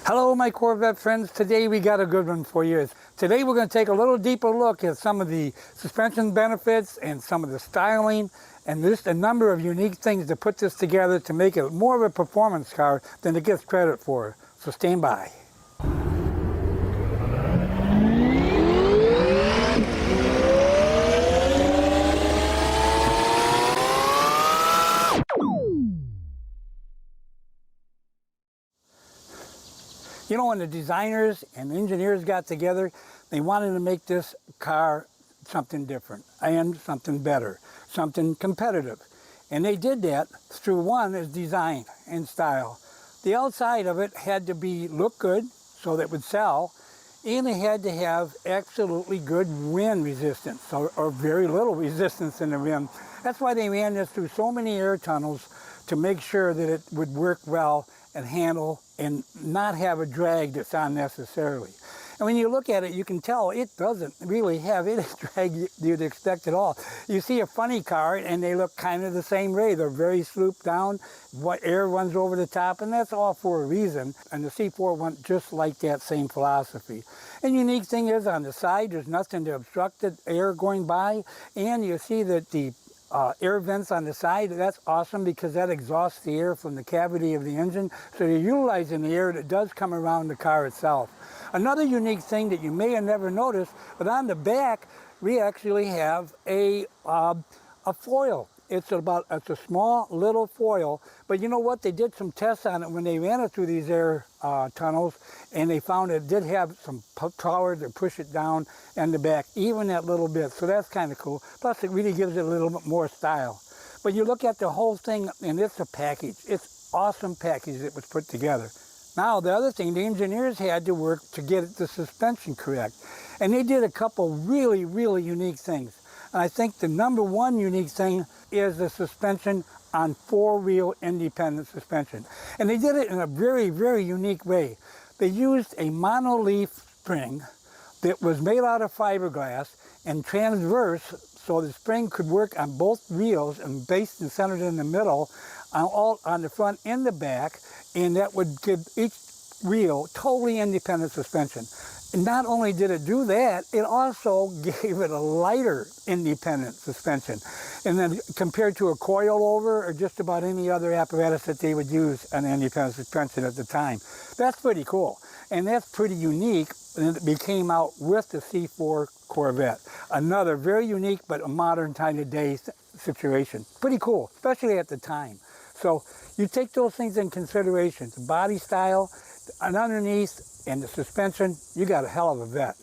Hello my Corvette friends, today we got a good one for you. Today we're going to take a little deeper look at some of the suspension benefits and some of the styling and just a number of unique things to put this together to make it more of a performance car than it gets credit for. So stand by. You know, when the designers and engineers got together, they wanted to make this car something different and something better, something competitive. And they did that through one is design and style. The outside of it had to look good so that it would sell, and it had to have absolutely good wind resistance or very little resistance in the rim. That's why they ran this through so many air tunnels to make sure that it would work well and handle and not have a drag that's unnecessarily. And when you look at it, you can tell it doesn't really have any drag you'd expect at all. You see a funny car and they look kind of the same way. They're very slooped down, what air runs over the top, and that's all for a reason. And the C4 went just like that same philosophy. And unique thing is on the side, there's nothing to obstruct the air going by, and you see that the air vents on the side. That's awesome because that exhausts the air from the cavity of the engine. So you're utilizing the air that does come around the car itself. Another unique thing that you may have never noticed, but on the back, we actually have a foil. It's a small little foil, but you know what? They did some tests on it when they ran it through these air tunnels, and they found it did have some power to push it down and the back, even that little bit. So that's kind of cool. Plus, it really gives it a little bit more style. But you look at the whole thing, and it's a package. It's an awesome package that was put together. Now, the other thing, the engineers had to work to get the suspension correct, and they did a couple really, really unique things. And I think the number one unique thing is the suspension on four-wheel independent suspension. And they did it in a very, very unique way. They used a monoleaf spring that was made out of fiberglass and transverse, so the spring could work on both wheels and based and centered in the middle, on the front and the back, and that would give each wheel totally independent suspension. And not only did it do that, it also gave it a lighter independent suspension. And then compared to a coilover or just about any other apparatus that they would use on independent suspension at the time. That's pretty cool. And that's pretty unique, and it came out with the C4 Corvette. Another very unique but a modern kind of day situation. Pretty cool, especially at the time. So you take those things in consideration, the body style, and underneath, and the suspension, you got a hell of a Vett.